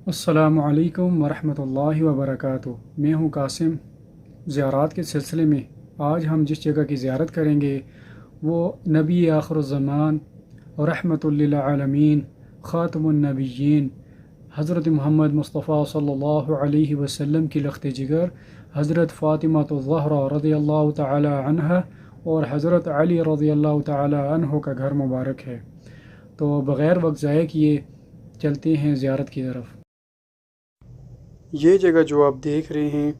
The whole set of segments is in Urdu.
السلام علیکم ورحمۃ اللہ وبرکاتہ۔ میں ہوں قاسم۔ زیارات کے سلسلے میں آج ہم جس جگہ کی زیارت کریں گے وہ نبی آخر الزمان رحمۃ للعالمین خاتم النبیین حضرت محمد مصطفیٰ صلی اللہ علیہ وسلم کی لخت جگر حضرت فاطمہ الزہرا رضی اللہ تعالی عنہ اور حضرت علی رضی اللہ تعالی عنہ کا گھر مبارک ہے۔ تو بغیر وقت ضائع کیے چلتے ہیں زیارت کی طرف۔ یہ جگہ جو آپ دیکھ رہے ہیں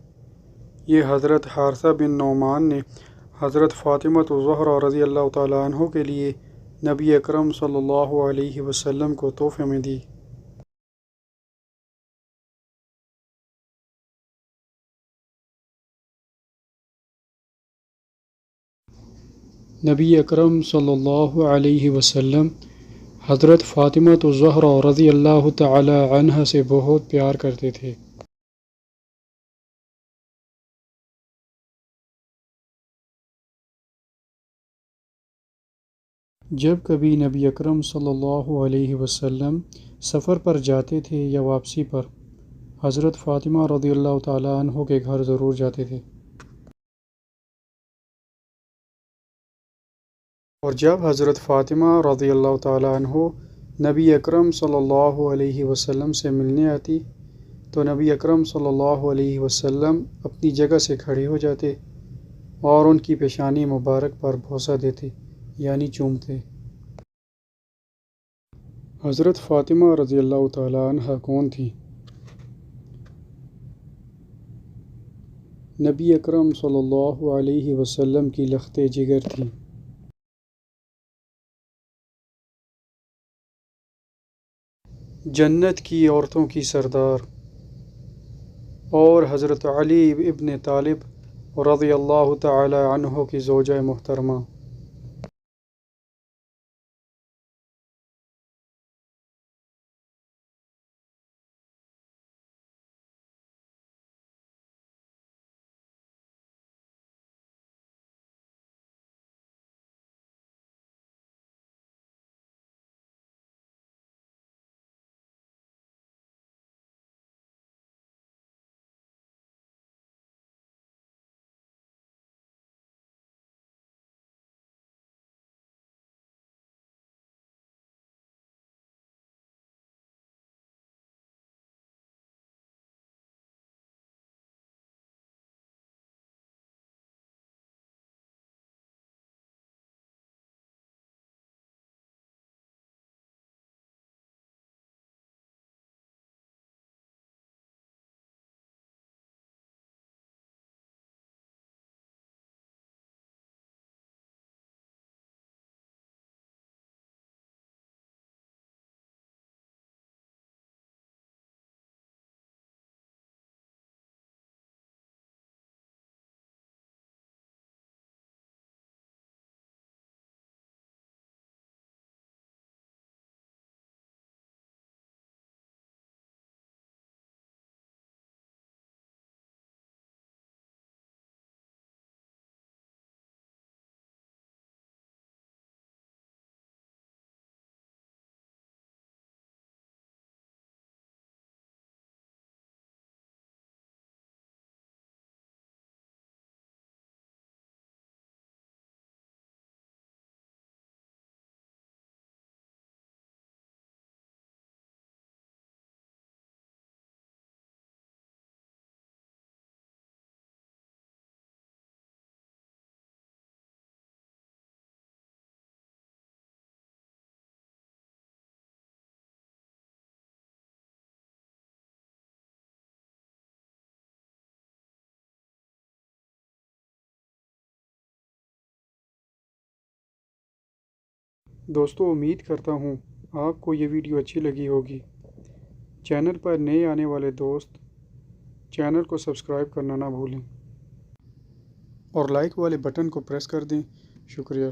یہ حضرت حارثہ بن نعمان نے حضرت فاطمہ الزہرا رضی اللہ تعالیٰ عنہ کے لیے نبی اکرم صلی اللہ علیہ وسلم کو تحفے میں دی۔ نبی اکرم صلی اللہ علیہ وسلم حضرت فاطمہ الزہرا رضی اللہ تعالی عنہ سے بہت پیار کرتے تھے۔ جب کبھی نبی اکرم صلی اللہ علیہ وسلم سفر پر جاتے تھے یا واپسی پر، حضرت فاطمہ رضی اللہ تعالی عنہ کے گھر ضرور جاتے تھے، اور جب حضرت فاطمہ رضی اللہ تعالی عنہ نبی اکرم صلی اللہ علیہ وسلم سے ملنے آتی تو نبی اکرم صلی اللہ علیہ وسلم اپنی جگہ سے کھڑے ہو جاتے اور ان کی پیشانی مبارک پر بوسہ دیتے یعنی چومتے۔ حضرت فاطمہ رضی اللہ تعالی عنہ کون تھیں؟ نبی اکرم صلی اللہ علیہ وسلم کی لخت جگر تھیں۔ جنت کی عورتوں کی سردار، اور حضرت علی ابن طالب رضی اللہ تعالی عنہ کی زوجہ محترمہ۔ دوستو، امید کرتا ہوں آپ کو یہ ویڈیو اچھی لگی ہوگی۔ چینل پر نئے آنے والے دوست چینل کو سبسکرائب کرنا نہ بھولیں اور لائک والے بٹن کو پریس کر دیں۔ شکریہ۔